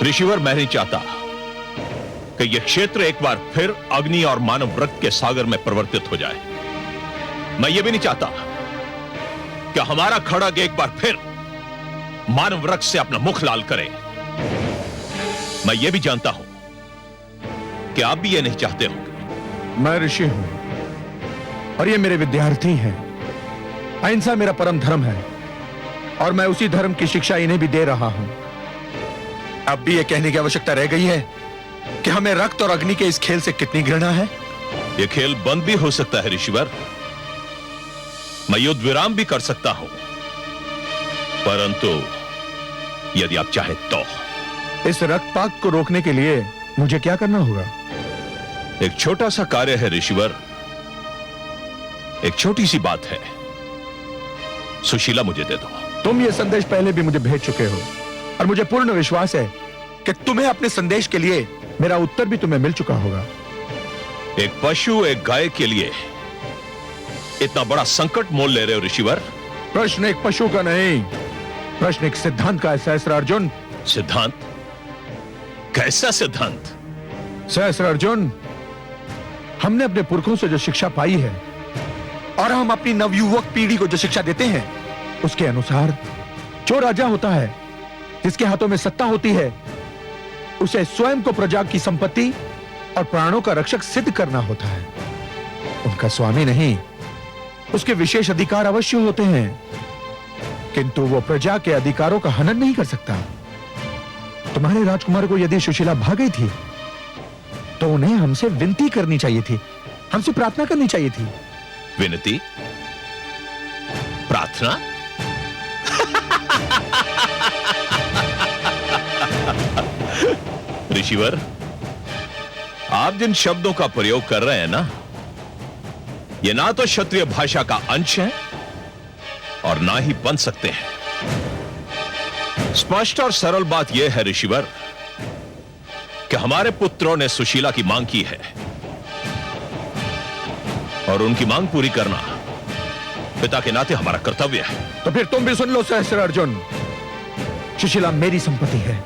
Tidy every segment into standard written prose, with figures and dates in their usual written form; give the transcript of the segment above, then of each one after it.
ऋषिवर, मैं नहीं चाहता कि यह क्षेत्र एक बार फिर अग्नि और मानव रक्त के सागर में परिवर्तित हो जाए। मैं यह भी नहीं चाहता कि हमारा खड़ग एक बार फिर मानव रक्त से अपना मुख लाल करे। मैं यह भी जानता हूं कि आप भी यह नहीं चाहते होंगे। मैं ऋषि हूं और ये मेरे विद्यार्थी हैं। अहिंसा मेरा परम धर्म है और मैं उसी धर्म की शिक्षा इन्हें भी दे रहा हूं। अब भी यह कहने की आवश्यकता रह गई है कि हमें रक्त और अग्नि के इस खेल से कितनी घृणा है। यह खेल बंद भी हो सकता है ऋषिवर। मैं युद्ध विराम भी कर सकता हूं, परंतु यदि आप चाहे तो। इस रक्तपात को रोकने के लिए मुझे क्या करना होगा? एक छोटा सा कार्य है ऋषिवर, एक छोटी सी बात है। सुशीला मुझे दे दो। तुम ये संदेश पहले भी मुझे भेज चुके हो और मुझे पूर्ण विश्वास है कि तुम्हें अपने संदेश के लिए मेरा उत्तर भी तुम्हें मिल चुका होगा। एक पशु एक गाय के लिए इतना बड़ा संकट मोल ले रहे हो ऋषिवर? प्रश्न एक पशु का नहीं, प्रश्न एक सिद्धांत का है सहस्त्रार्जुन। सिद्धांत? कैसा सिद्धांत? सहस्त्रार्जुन, हमने अपने पुरखों से जो शिक्षा पाई है और हम अपनी नवयुवक पीढ़ी को जो शिक्षा देते हैं, उसके अनुसार जो राजा होता है, जिसके हाथों में सत्ता होती है, उसे स्वयं को प्रजा की संपत्ति और प्राणों का रक्षक सिद्ध करना होता है। उनका स्वामी नहीं, उसके विशेष अधिकार अवश्य होते हैं, किंतु वो प्रजा के अधिकारों का हनन नहीं कर सकता। तुम्हारे राजकुमार को यदि सुशीला भाग गई थी तो उन्हें हमसे विनती करनी चाहिए थी, हमसे प्रार्थना करनी चाहिए थी। विनती? प्रार्थना? ऋषिवर, आप जिन शब्दों का प्रयोग कर रहे हैं ना, ये ना तो क्षत्रिय भाषा का अंश है और ना ही बन सकते हैं। स्पष्ट और सरल बात यह है ऋषिवर कि हमारे पुत्रों ने सुशीला की मांग की है और उनकी मांग पूरी करना पिता के नाते हमारा कर्तव्य है। तो फिर तुम भी सुन लो सहस्त्रार्जुन, सुशीला मेरी संपत्ति है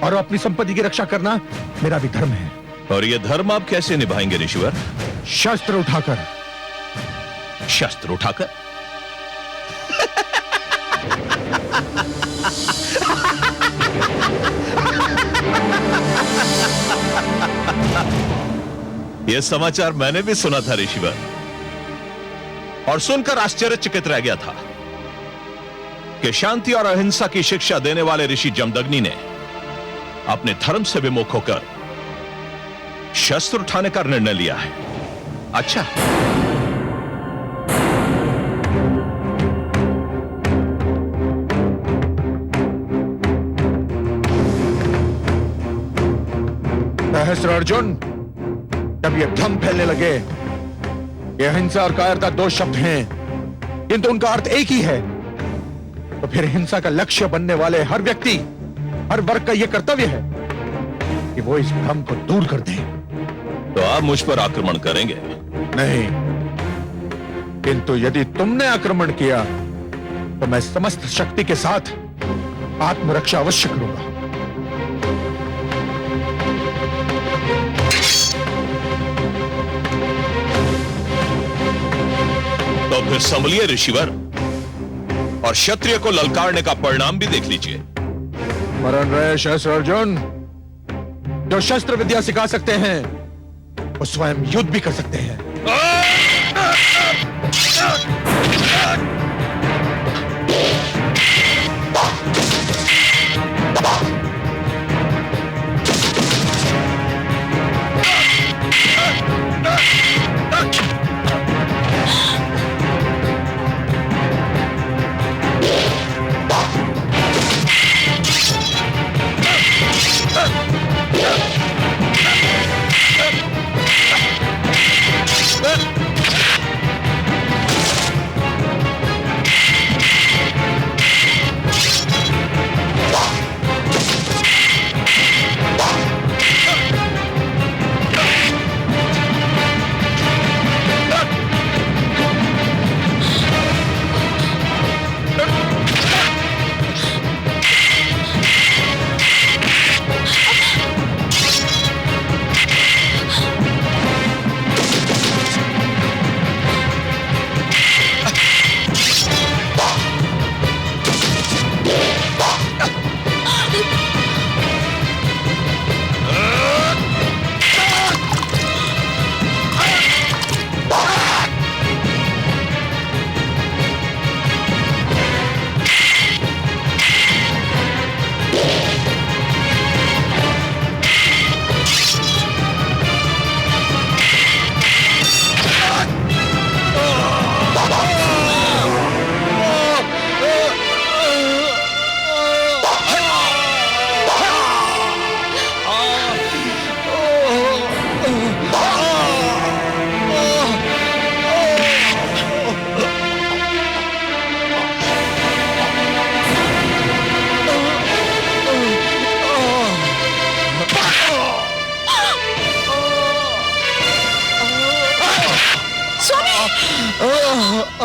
और अपनी संपत्ति की रक्षा करना मेरा भी धर्म है। और यह धर्म आप कैसे निभाएंगे ऋषिवर? शस्त्र उठाकर। शस्त्र उठाकर? यह समाचार मैंने भी सुना था ऋषिवर, और सुनकर आश्चर्यचकित रह गया था कि शांति और अहिंसा की शिक्षा देने वाले ऋषि जमदग्नि ने अपने धर्म से विमुख होकर शस्त्र उठाने का निर्णय लिया है। अच्छा, सहस्त्रार्जुन, जब ये भ्रम फैलने लगे, ये अहिंसा और कायरता दो शब्द हैं, किंतु उनका अर्थ एक ही है, तो फिर हिंसा का लक्ष्य बनने वाले हर व्यक्ति, हर वर्ग का यह कर्तव्य है कि वो इस भ्रम को दूर कर दे। तो आप मुझ पर आक्रमण करेंगे? नहीं, किंतु यदि तुमने आक्रमण किया तो मैं समस्त शक्ति के साथ आत्मरक्षा अवश्य करूंगा। तो फिर संभलिए ऋषिवर, और क्षत्रिय को ललकारने का परिणाम भी देख लीजिए। स्मरण रहे सहस्त्रार्जुन, जो शस्त्र विद्या सिखा सकते हैं वो स्वयं युद्ध भी कर सकते हैं।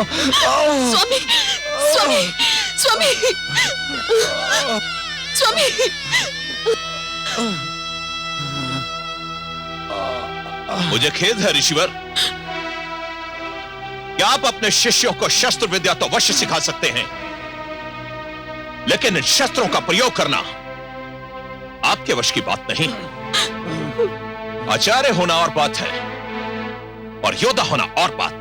स्वामी स्वामी स्वामी स्वामी मुझे खेद है ऋषिवर कि आप अपने शिष्यों को शस्त्र विद्या तो अवश्य सिखा सकते हैं, लेकिन इन शस्त्रों का प्रयोग करना आपके वश की बात नहीं। आचार्य होना और बात है और योद्धा होना और बात।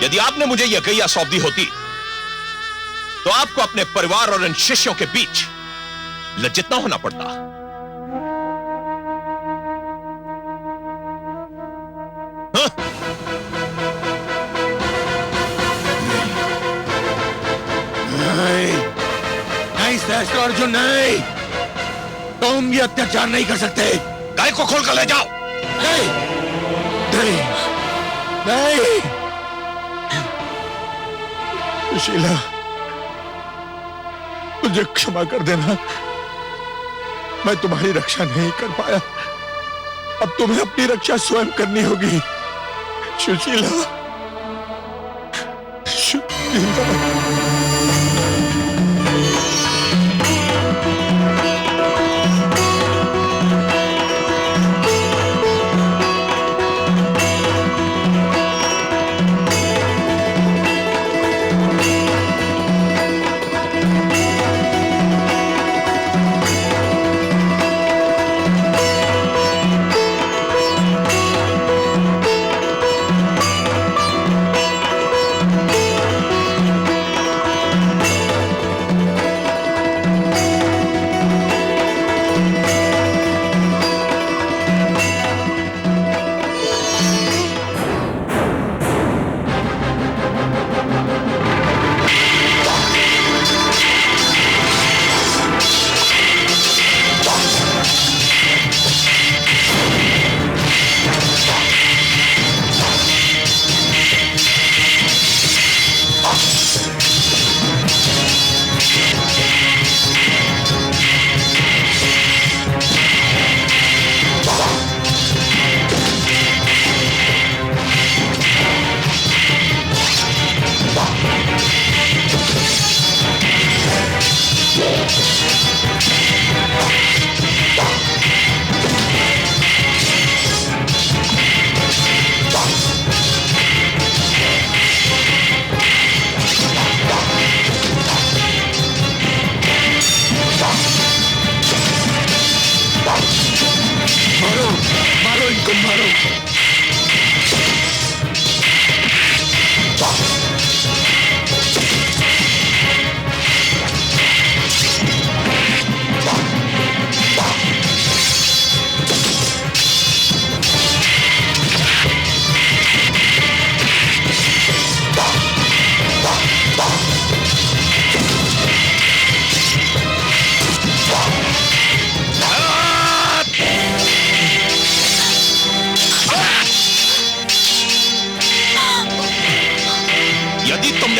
यदि आपने मुझे यह गैया सौंप दी होती तो आपको अपने परिवार और इन शिष्यों के बीच लज्जित न होना पड़ता। नहीं सहस्त्र अर्जुन, नहीं, तुम ये अत्याचार नहीं कर सकते। गाय को खोल कर ले जाओ। नहीं नहीं नहीं सुशीला, मुझे क्षमा कर देना, मैं तुम्हारी रक्षा नहीं कर पाया। अब तुम्हें अपनी रक्षा स्वयं करनी होगी। सुशीला, सुशीला।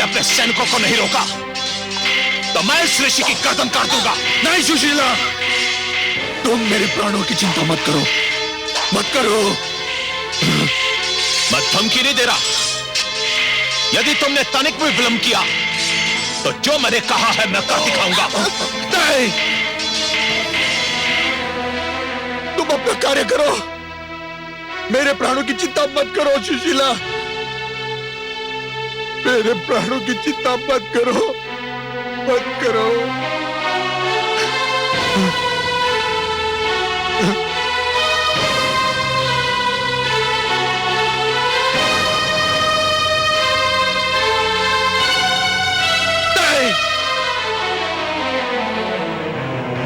अपने सैनिकों को नहीं रोका तो मैं इस ऋषि की गर्दन काट दूंगा। नहीं सुशीला, तुम मेरे प्राणों की चिंता मत करो, मत करो। मैं धमकी नहीं दे रहा। यदि तुमने तनिक भी विलंब किया तो जो मैंने कहा है मैं कर दिखाऊंगा। नहीं, तुम अपना कार्य करो, मेरे प्राणों की चिंता मत करो सुशीला, मेरे प्राणों की चिंता मत करो, मत करो।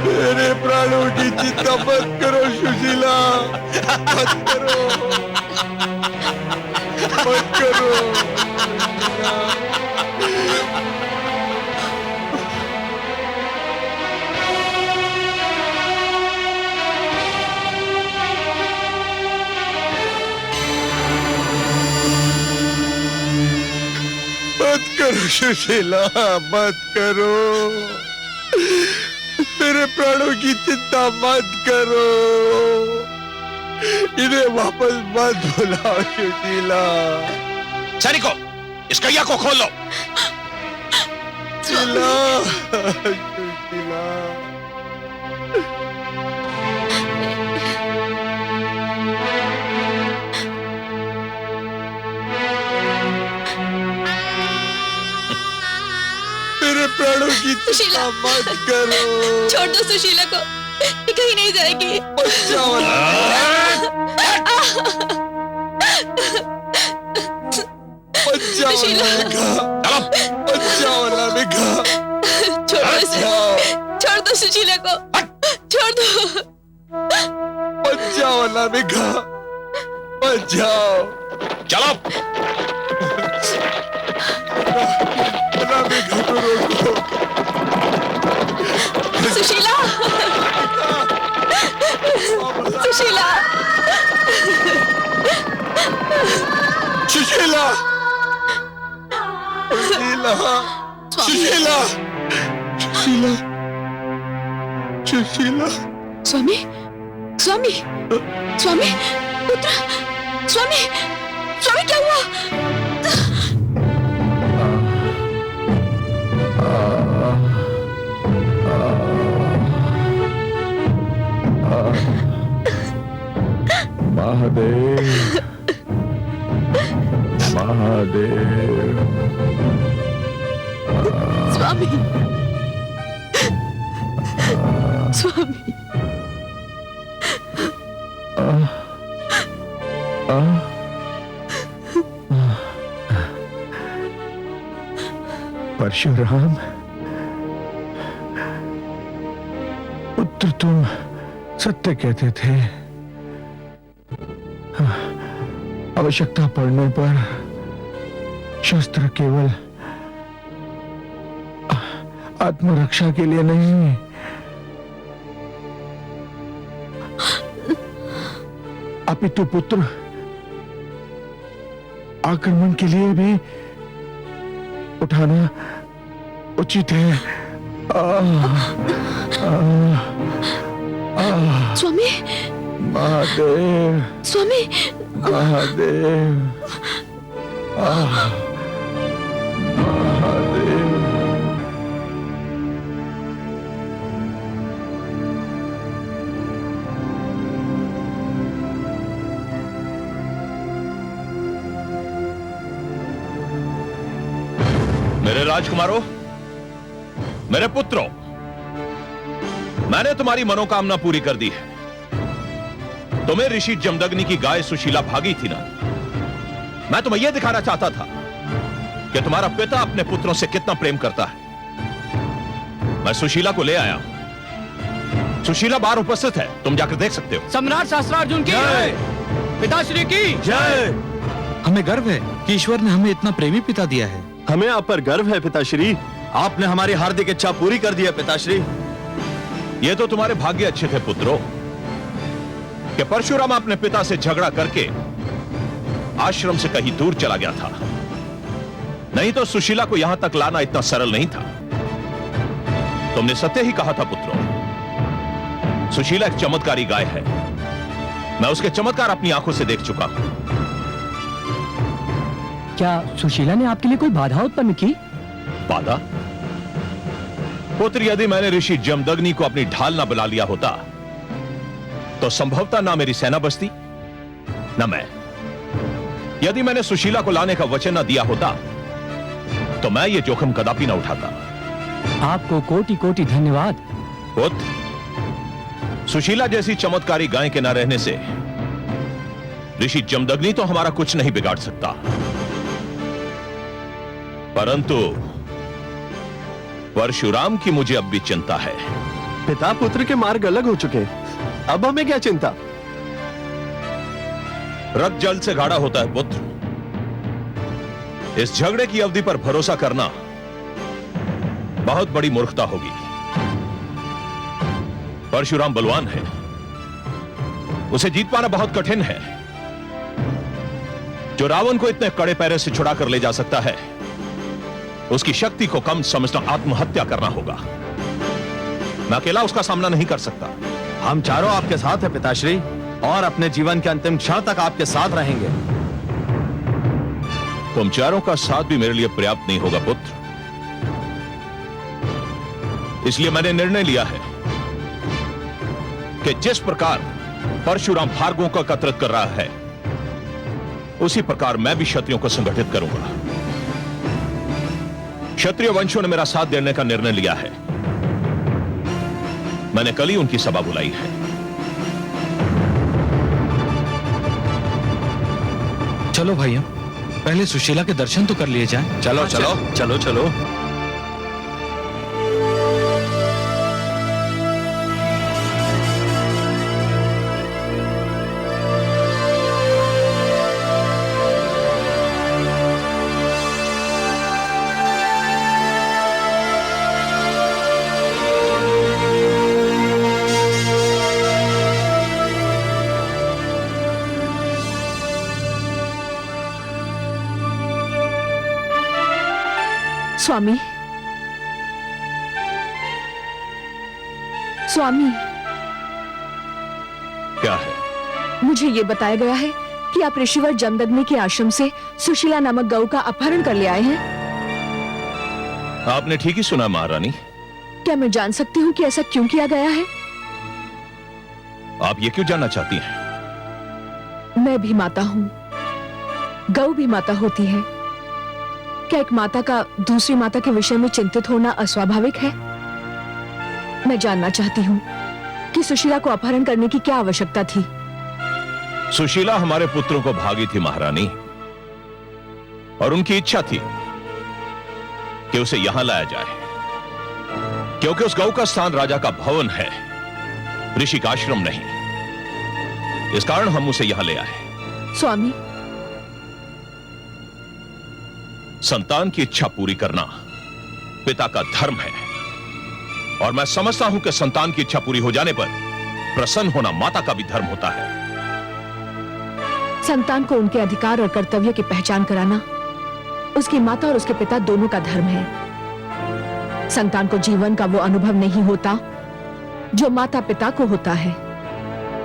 मेरे प्राणों की चिंता मत करो सुशीला, मत करो, मत करो। मत करो सुशीला, मत करो, मेरे प्राणों की चिंता मत करो, इन्हें वापस मत बुलाओ सुशीला, सैनिकों, इस कैया को खोल लो। मेरे प्राणों की सुशीला, मत करो। छोड़ दो सुशीला को, ये कहीं नहीं जाएगी। सुशीला, छोड़ दो इसे, छोड़ दो सुशीला को, छोड़ दो। चलो। सुशीला, सुशीला, सुशीला, सुशीला, सुशीला, सुशीला। स्वामी, स्वामी, स्वामी, पुत्र, स्वामी, स्वामी क्या हुआ? महादेव, महादेव। स्वामी, स्वामी, परशुराम, पुत्र तुम सत्य कहते थे। आवश्यकता पड़ने पर शस्त्र केवल आत्मरक्षा के लिए नहीं, अपितु पुत्र आक्रमण के लिए भी उठाना उचित है। स्वामी, महादेव, स्वामी, महादेव, महादेव। मेरे राजकुमारों, मेरे पुत्रों, मैंने तुम्हारी मनोकामना पूरी कर दी है। तुम्हें ऋषि जमदग्नि की गाय सुशीला भागी थी ना? मैं तुम्हें यह दिखाना चाहता था कि तुम्हारा पिता अपने पुत्रों से कितना प्रेम करता है। मैं सुशीला को ले आया हूं। सुशीला बाहर उपस्थित है, तुम जाकर देख सकते हो। सम्राट शास्त्रार्जुन की जय, पिताश्री की जय। हमें गर्व है कि ईश्वर ने हमें इतना प्रेमी पिता दिया है। हमें आप पर गर्व है पिताश्री। आपने हमारी हार्दिक इच्छा पूरी कर दी है पिताश्री। ये तो तुम्हारे भाग्य अच्छे थे पुत्रों कि परशुराम अपने पिता से झगड़ा करके आश्रम से कहीं दूर चला गया था, नहीं तो सुशीला को यहां तक लाना इतना सरल नहीं था। तुमने सत्य ही कहा था पुत्रों, सुशीला एक चमत्कारी गाय है। मैं उसके चमत्कार अपनी आंखों से देख चुका हूं। क्या सुशीला ने आपके लिए कोई बाधा उत्पन्न की? बाधा? पुत्र, यदि मैंने ऋषि जमदग्नि को अपनी ढाल ना बुला लिया होता तो संभवतः ना मेरी सेना बचती ना मैं। यदि मैंने सुशीला को लाने का वचन ना दिया होता तो मैं ये जोखिम कदापि ना उठाता। आपको कोटि कोटि धन्यवाद। पुत्र, सुशीला जैसी चमत्कारी गाय के ना रहने से ऋषि जमदग्नि तो हमारा कुछ नहीं बिगाड़ सकता, परंतु परशुराम की मुझे अब भी चिंता है। पिता पुत्र के मार्ग अलग हो चुके हैं, अब हमें क्या चिंता? रक्त जल से गाढ़ा होता है पुत्र। इस झगड़े की अवधि पर भरोसा करना बहुत बड़ी मूर्खता होगी। परशुराम बलवान है, उसे जीत पाना बहुत कठिन है। जो रावण को इतने कड़े पैरे से छुड़ा कर ले जा सकता है, उसकी शक्ति को कम समझना आत्महत्या करना होगा। मैं अकेला उसका सामना नहीं कर सकता। हम चारों आपके साथ हैं पिताश्री, और अपने जीवन के अंतिम क्षण तक आपके साथ रहेंगे। तुम चारों का साथ भी मेरे लिए पर्याप्त नहीं होगा पुत्र। इसलिए मैंने निर्णय लिया है कि जिस प्रकार परशुराम भार्गवों को एकत्रित कर रहा है, उसी प्रकार मैं भी क्षत्रियों को संगठित करूंगा। क्षत्रिय वंशों ने मेरा साथ देने का निर्णय लिया है। मैंने कल ही उनकी सभा बुलाई है। चलो भाइयों, पहले सुशीला के दर्शन तो कर लिए जाएं। चलो चलो चलो चलो। स्वामी, स्वामी, क्या है? मुझे ये बताया गया है कि आप ऋषिवर जमदग्नि के आश्रम से सुशीला नामक गऊ का अपहरण कर ले आए हैं। आपने ठीक ही सुना महारानी। क्या मैं जान सकती हूँ कि ऐसा क्यों किया गया है? आप ये क्यों जानना चाहती हैं? मैं भी माता हूँ, गऊ भी माता होती है। क्या एक माता का दूसरी माता के विषय में चिंतित होना अस्वाभाविक है? मैं जानना चाहती हूँ कि सुशीला को अपहरण करने की क्या आवश्यकता थी? सुशीला हमारे पुत्रों को भागी थी महारानी, और उनकी इच्छा थी कि उसे यहां लाया जाए, क्योंकि उस गऊ का स्थान राजा का भवन है, ऋषि का आश्रम नहीं। इस कारण हम उसे यहां ले आए। स्वामी, संतान की इच्छा पूरी करना पिता का धर्म है, और मैं समझता हूं कि संतान की इच्छा पूरी हो जाने पर प्रसन्न होना माता का भी धर्म होता है। संतान को उनके अधिकार और कर्तव्य की पहचान कराना उसकी माता और उसके पिता दोनों का धर्म है। संतान को जीवन का वो अनुभव नहीं होता जो माता पिता को होता है।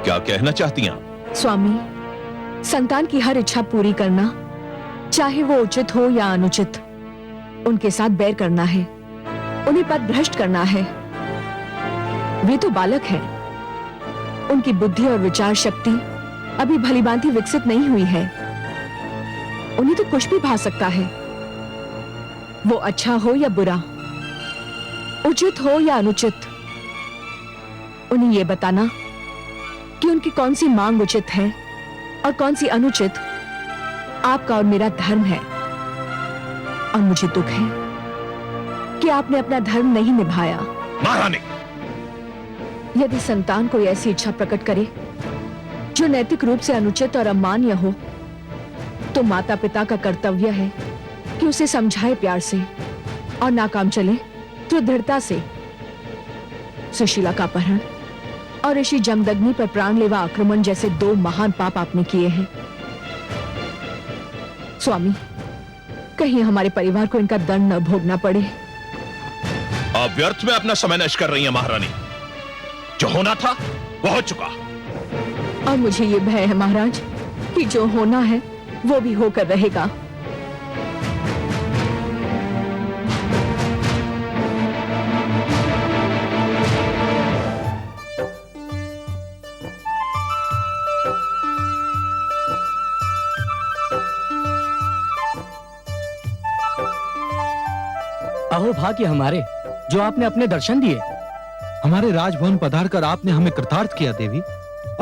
क्या कहना चाहती हैं? स्वामी, संतान की हर इच्छा पूरी करना, चाहे वो उचित हो या अनुचित, उनके साथ बैर करना है, उन्हें पथ भ्रष्ट करना है। वे तो बालक हैं, उनकी बुद्धि और विचार शक्ति अभी भलीभांति विकसित नहीं हुई है। उन्हें तो कुछ भी भा सकता है, वो अच्छा हो या बुरा, उचित हो या अनुचित। उन्हें यह बताना कि उनकी कौन सी मांग उचित है और कौन सी अनुचित आपका और मेरा धर्म है। और मुझे दुख है कि आपने अपना धर्म नहीं निभाया। महारानी, यदि संतान कोई ऐसी इच्छा प्रकट करे जो नैतिक रूप से अनुचित और अमान्य हो, तो माता पिता का कर्तव्य है कि उसे समझाए प्यार से, और नाकाम चले तो दृढ़ता से। सुशीला का अपहरण और ऋषि जमदग्नि पर प्राणलेवा आक्रमण जैसे दो महान पाप आपने किए हैं। स्वामी, कहीं हमारे परिवार को इनका दंड न भोगना पड़े। आप व्यर्थ में अपना समय नष्ट कर रही हैं महारानी। जो होना था वो हो चुका। और मुझे ये भय है महाराज कि जो होना है वो भी होकर रहेगा। अहो भाग्य हमारे, जो आपने अपने दर्शन दिए। हमारे राजभवन पधार कर आपने हमें कृतार्थ किया देवी।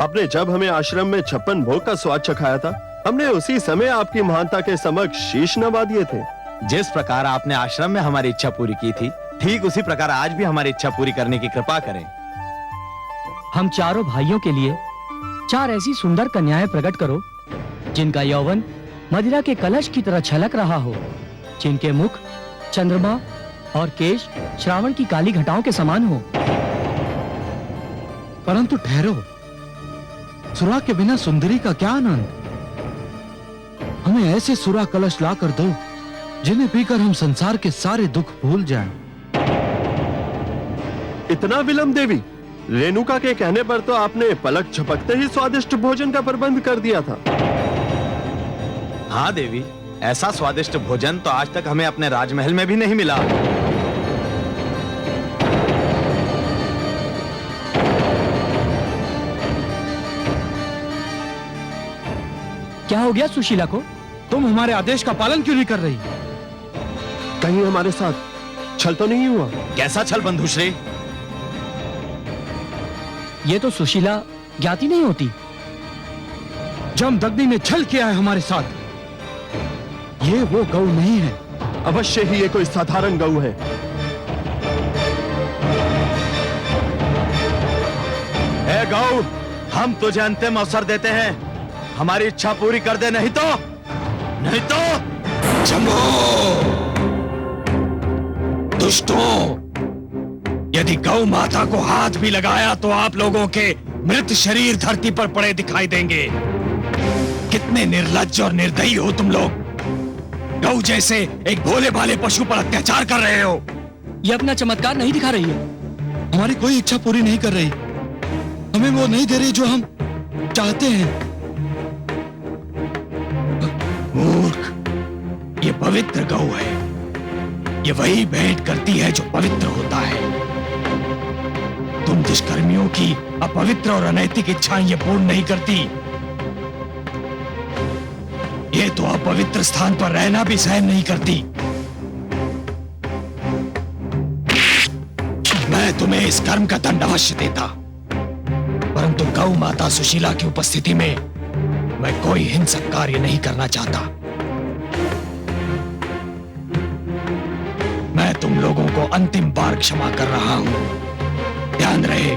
आपने जब हमें आश्रम में 56 भोग का स्वाद चखाया था, हमने उसी समय आपकी महानता के समक्ष शीश नवा दिए थे। जिस प्रकार आपने आश्रम में हमारी इच्छा पूरी की थी, ठीक उसी प्रकार आज भी हमारी इच्छा पूरी करने की कृपा करें। हम चारों भाइयों के लिए 4 ऐसी सुंदर कन्याएं प्रकट करो जिनका यौवन मदिरा के कलश की तरह छलक रहा हो, जिनके मुख चंद्रमा और केश श्रावण की काली घटाओं के समान हो। परंतु ठहरो, सुरा के बिना सुंदरी का क्या आनंद। हमें ऐसे सुरा कलश ला कर दो जिन्हें पीकर हम संसार के सारे दुख भूल जाएं। इतना विलंब देवी? रेणुका के कहने पर तो आपने पलक झपकते ही स्वादिष्ट भोजन का प्रबंध कर दिया था। हाँ देवी, ऐसा स्वादिष्ट भोजन तो आज तक हमें अपने राजमहल में भी नहीं मिला। क्या हो गया सुशीला को? तुम हमारे आदेश का पालन क्यों नहीं कर रही? कहीं हमारे साथ छल तो नहीं हुआ? कैसा छल बंधुश्री? ये तो सुशीला ज्ञाति नहीं होती। जमदग्नि ने छल किया है हमारे साथ। ये वो गौ नहीं है। अवश्य ही ये कोई साधारण गऊ है। ए गौ, हम तुझे अंतिम अवसर देते हैं, हमारी इच्छा पूरी कर दे, नहीं तो जम्बो! दुष्टों! यदि गौ माता को हाथ भी लगाया तो आप लोगों के मृत शरीर धरती पर पड़े दिखाई देंगे। कितने निर्लज्ज और निर्दयी हो तुम लोग! गौ जैसे एक भोले भाले पशु पर अत्याचार कर रहे हो। ये अपना चमत्कार नहीं दिखा रही है। हमारी कोई इच्छा पूरी नहीं कर रही। हमें वो नहीं दे रही जो हम चाहते हैं। मूर्ख! ये पवित्र गौ है। ये वही भेंट करती है जो पवित्र होता है। तुम दुष्कर्मियों की अपवित्र और अनैतिक इच्छाएं ये पूर्ण नहीं करती। ये तो अपवित्र स्थान पर रहना भी सहन नहीं करती। मैं तुम्हें इस कर्म का दंड अवश्य देता, परंतु गौ माता सुशीला की उपस्थिति में मैं कोई हिंसक कार्य नहीं करना चाहता। मैं तुम लोगों को अंतिम बार क्षमा कर रहा हूं, ध्यान रहे।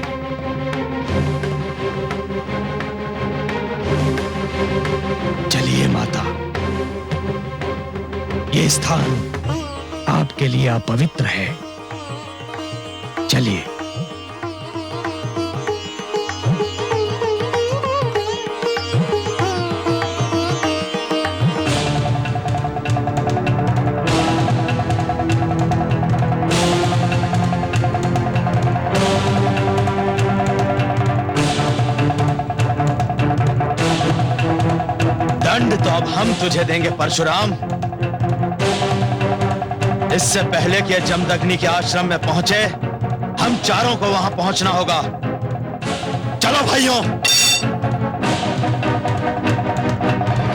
चलिए माता, ये स्थान आपके लिए अपवित्र है। चलिए। दंड तो अब हम तुझे देंगे परशुराम। इससे पहले कि जमदग्नि के आश्रम में पहुंचे, हम चारों को वहां पहुंचना होगा। चलो भाइयों।